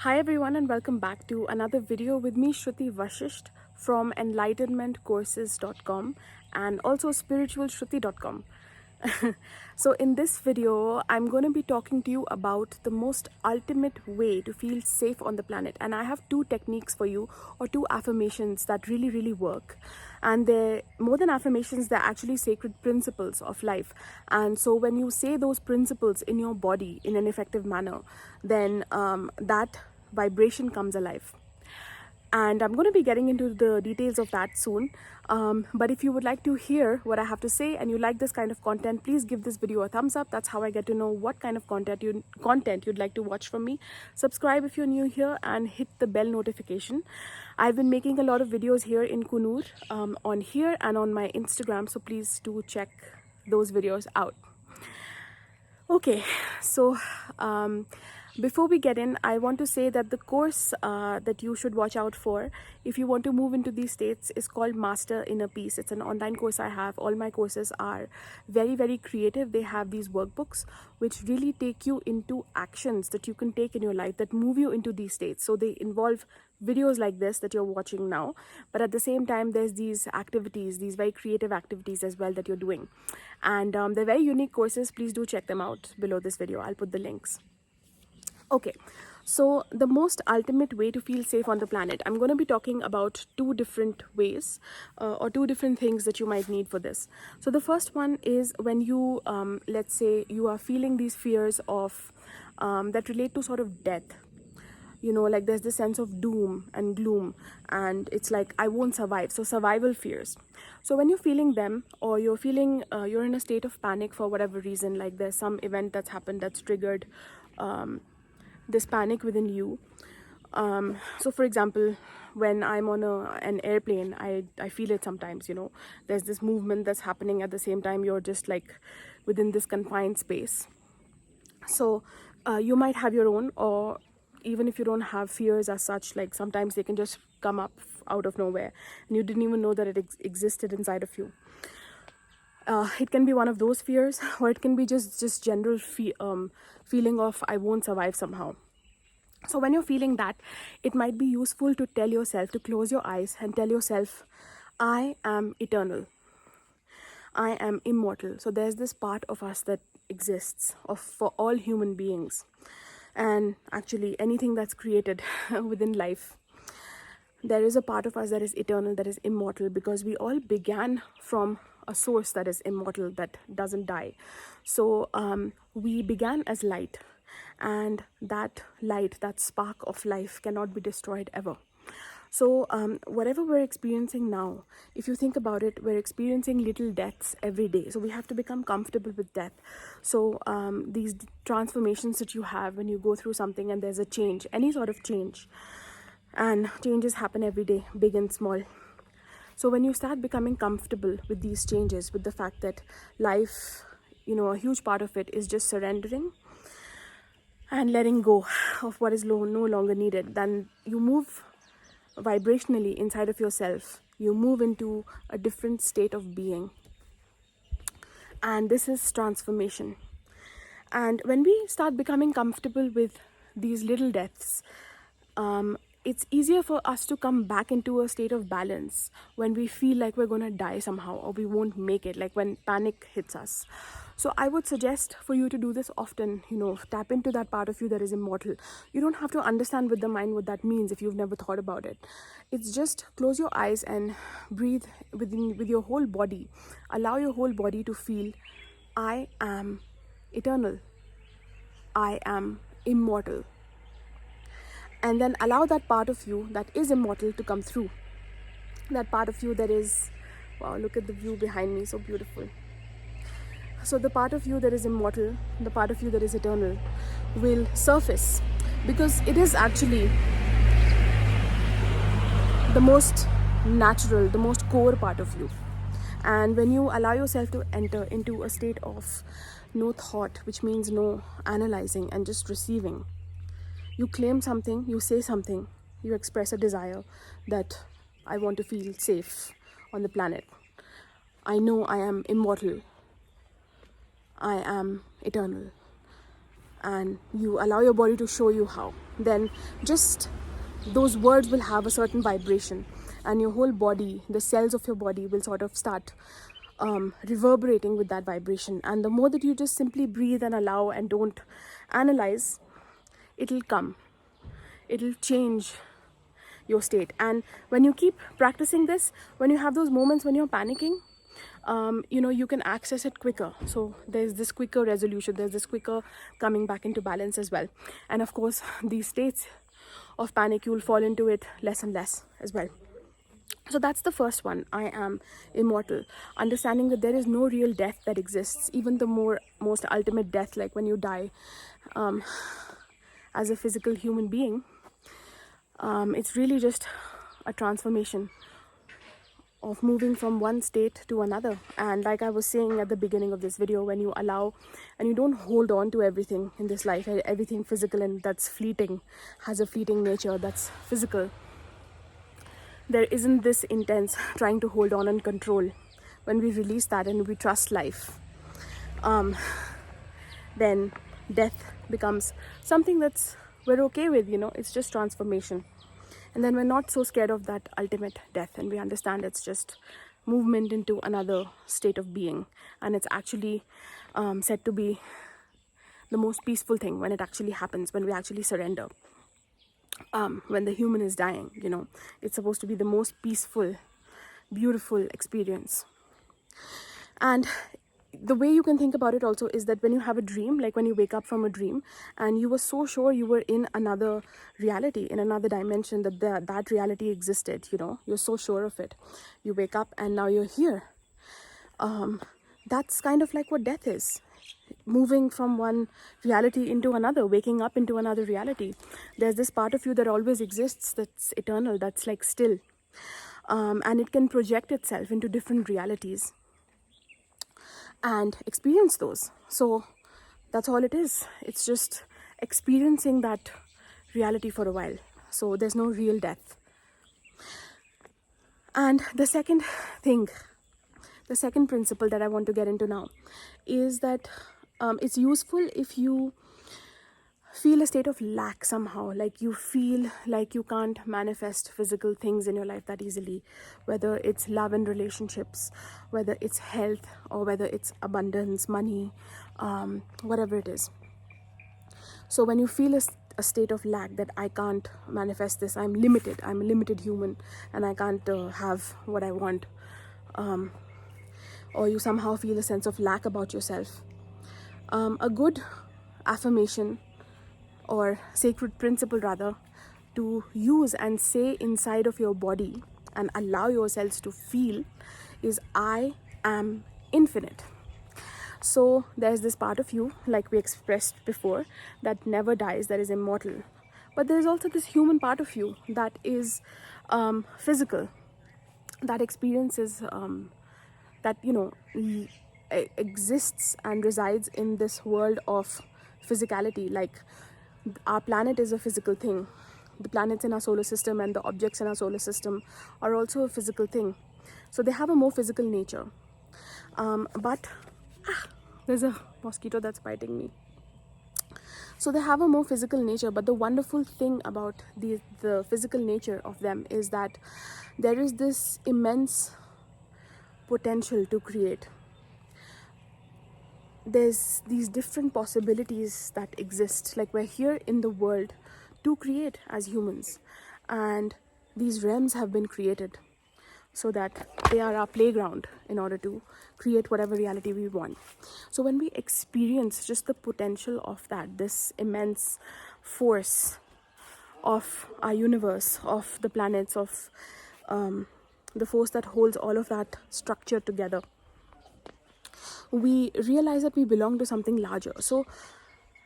Hi everyone and welcome back to another video with me Shruti Vashist from enlightenmentcourses.com and also spiritualshruti.com. So in this video I'm going to be talking to you about the most ultimate way to feel safe on the planet, and I have two techniques for you, or two affirmations that really work. And they're more than affirmations, they're actually sacred principles of life. And so when you say those principles in your body in an effective manner, then that vibration comes alive. And I'm going to be getting into the details of that soon. But if you would like to hear what I have to say and you like this kind of content, please give this video a thumbs up. That's how I get to know what kind of content you'd like to watch from me. Subscribe if you're new here and hit the bell notification. I've been making a lot of videos here in Kunur, on here and on my Instagram, so please do check those videos out. Okay, so before we get in, I want to say that the course that you should watch out for if you want to move into these states is called Master Inner Peace. It's an online course I have. All my courses are very creative. They have these workbooks which really take you into actions that you can take in your life that move you into these states. So they involve videos like this that you're watching now, but at the same time there's these activities, these very creative activities as well that you're doing, and they're very unique courses. Please do check them out below this video. I'll put the links. Okay, so the most ultimate way to feel safe on the planet, I'm going to be talking about two different ways, or two different things that you might need for this. So the first one is when you let's say you are feeling these fears of that relate to sort of death. You know, like there's this sense of doom and gloom, and it's like I won't survive. So survival fears. So when you're feeling them, or you're feeling you're in a state of panic for whatever reason, like there's some event that's happened that's triggered this panic within you. So for example, when I'm on an airplane, I feel it sometimes. You know, there's this movement that's happening at the same time you're just like within this confined space. So you might have your own, or even if you don't have fears as such, like sometimes they can just come up out of nowhere and you didn't even know that it existed inside of you. It can be one of those fears, or it can be just general feeling of I won't survive somehow. So when you're feeling that, it might be useful to tell yourself to close your eyes and tell yourself, I am eternal, I am immortal. So there's this part of us that exists for all human beings, and actually anything that's created within life. There is a part of us that is eternal, that is immortal, because we all began from a source that is immortal, that doesn't die. So we began as light, and that light, that spark of life, cannot be destroyed ever. So whatever we're experiencing now, if you think about it, we're experiencing little deaths every day. So we have to become comfortable with death. So these transformations that you have when you go through something and there's a change, any sort of change, and changes happen every day, big and small. So when you start becoming comfortable with these changes, with the fact that life, you know, a huge part of it is just surrendering and letting go of what is no longer needed, then you move vibrationally inside of yourself. You move into a different state of being, and this is transformation. And when we start becoming comfortable with these little deaths, it's easier for us to come back into a state of balance when we feel like we're going to die somehow, or we won't make it, like when panic hits us. So I would suggest for you to do this often. You know, tap into that part of you that is immortal. You don't have to understand with the mind what that means if you've never thought about it. It's just close your eyes and breathe with your whole body. Allow your whole body to feel, I am eternal, I am immortal. And then allow that part of you that is immortal to come through. That part of you that is, wow, look at the view behind me, so beautiful. So the part of you that is immortal, the part of you that is eternal, will surface, because it is actually the most natural, the most core part of you. And when you allow yourself to enter into a state of no thought, which means no analyzing and just receiving, you claim something, you say something, you express a desire that I want to feel safe on the planet. I know I am immortal, I am eternal. And you allow your body to show you how. then just those words will have a certain vibration, and your whole body, the cells of your body will sort of start reverberating with that vibration. And the more that you just simply breathe and allow and don't analyze, it'll come, it'll change your state. And when you keep practicing this, when you have those moments when you're panicking, you can access it quicker. So there's this quicker resolution, there's this quicker coming back into balance as well. And of course, these states of panic, you'll fall into it less and less as well. So that's the first one. I am immortal. Understanding that there is no real death that exists, even the most ultimate death, like when you die as a physical human being. It's really just a transformation of moving from one state to another. And like I was saying at the beginning of this video, when you allow and you don't hold on to everything in this life, everything physical and that's fleeting, has a fleeting nature, that's physical, there isn't this intense trying to hold on and control. When we release that and we trust life, then death becomes something that's we're okay with, it's just transformation. And then we're not so scared of that ultimate death, and we understand it's just movement into another state of being. And it's actually said to be the most peaceful thing when it actually happens, when we actually surrender. When the human is dying, it's supposed to be the most peaceful, beautiful experience. And the way you can think about it also is that when you have a dream, like when you wake up from a dream and you were so sure you were in another reality, in another dimension, that reality existed, you're so sure of it. You wake up and now you're here. That's kind of like what death is. Moving from one reality into another, waking up into another reality. There's this part of you that always exists, that's eternal, that's like still. And it can project itself into different realities and experience those. So that's all it is. It's just experiencing that reality for a while. So there's no real death. And the second principle that I want to get into now is that it's useful if you feel a state of lack somehow, like you feel like you can't manifest physical things in your life that easily, whether it's love and relationships, whether it's health, or whether it's abundance, money, whatever it is. So when you feel a state of lack, that I can't manifest this, I'm limited, I'm a limited human and I can't have what I want, or you somehow feel a sense of lack about yourself, a good affirmation or sacred principle rather to use and say inside of your body and allow yourselves to feel is, I am infinite. So there's this part of you, like we expressed before, that never dies, that is immortal. But there's also this human part of you that is physical, that experiences, that exists and resides in this world of physicality. Like our planet is a physical thing. The planets in our solar system and the objects in our solar system are also a physical thing. So they have a more physical nature. But there's a mosquito that's biting me. So they have a more physical nature, but the wonderful thing about the physical nature of them is that there is this immense potential to create. There's these different possibilities that exist. Like we're here in the world to create as humans, and these realms have been created so that they are our playground in order to create whatever reality we want. So when we experience just the potential of that, this immense force of our universe, of the planets, of the force that holds all of that structure together, we realize that we belong to something larger. So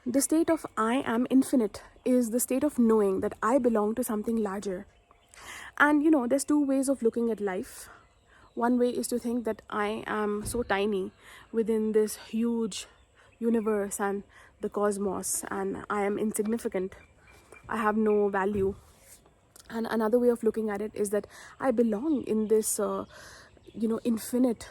the state of I am infinite is the state of knowing that I belong to something larger. And there's two ways of looking at life. One way is to think that I am so tiny within this huge universe and the cosmos, and I am insignificant, I have no value. And another way of looking at it is that I belong in this infinite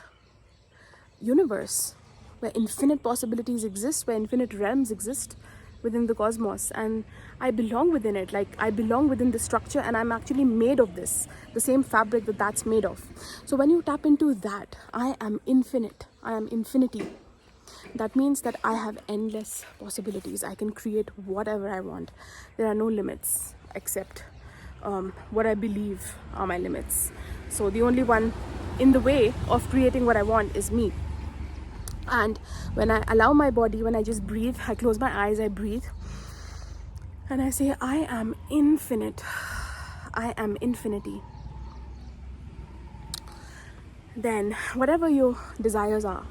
universe where infinite possibilities exist, where infinite realms exist, within the cosmos, and I belong within it. Like, I belong within the structure, and I'm actually made of this, the same fabric that's made of. So when you tap into that, I am infinite, I am infinity. That means that I have endless possibilities. I can create whatever I want. There are no limits except what I believe are my limits. So the only one in the way of creating what I want is me. And when I allow my body, when I just breathe, I close my eyes, I breathe, and I say, I am infinite. I am infinity. Then whatever your desires are,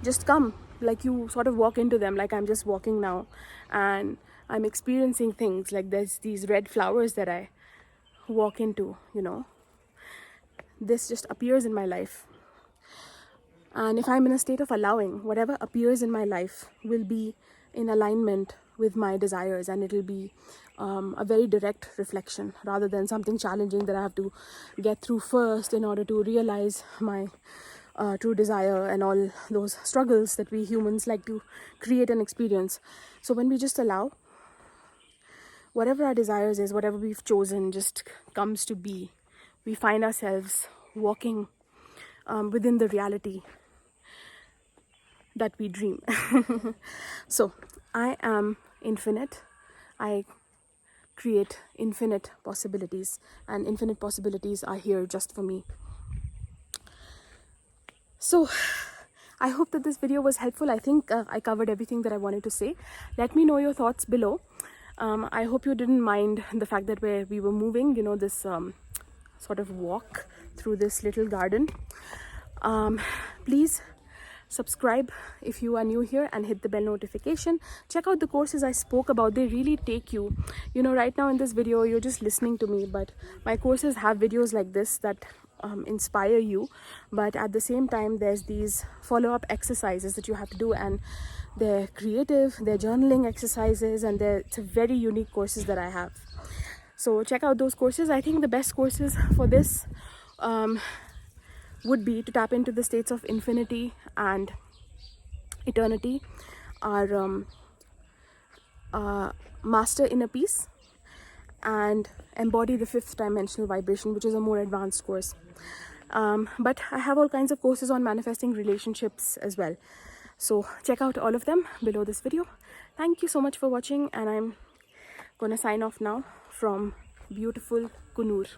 just come. Like, you sort of walk into them, like I'm just walking now, and I'm experiencing things. Like, there's these red flowers that I walk into, you know. This just appears in my life. And if I'm in a state of allowing, whatever appears in my life will be in alignment with my desires, and it'll be a very direct reflection rather than something challenging that I have to get through first in order to realize my true desire, and all those struggles that we humans like to create and experience. So when we just allow, whatever our desires is, whatever we've chosen just comes to be. We find ourselves walking within the reality that we dream. So I am infinite. I create infinite possibilities, and infinite possibilities are here just for me. So I hope that this video was helpful. I think I covered everything that I wanted to say. Let me know your thoughts below. I hope you didn't mind the fact that we were moving, you know, this sort of walk through this little garden. Please subscribe if you are new here, and hit the bell notification. Check out the courses I spoke about. They really take you, you know, right now in this video you're just listening to me, but my courses have videos like this that inspire you. But at the same time, there's these follow-up exercises that you have to do, and they're creative, they're journaling exercises, and it's a very unique courses that I have. So check out those courses. I think the best courses for this would be to tap into the states of infinity and eternity, are Master Inner Peace and Embody the Fifth Dimensional Vibration, which is a more advanced course. But I have all kinds of courses on manifesting relationships as well. So check out all of them below this video. Thank you so much for watching, and I'm gonna sign off now from beautiful Kunur.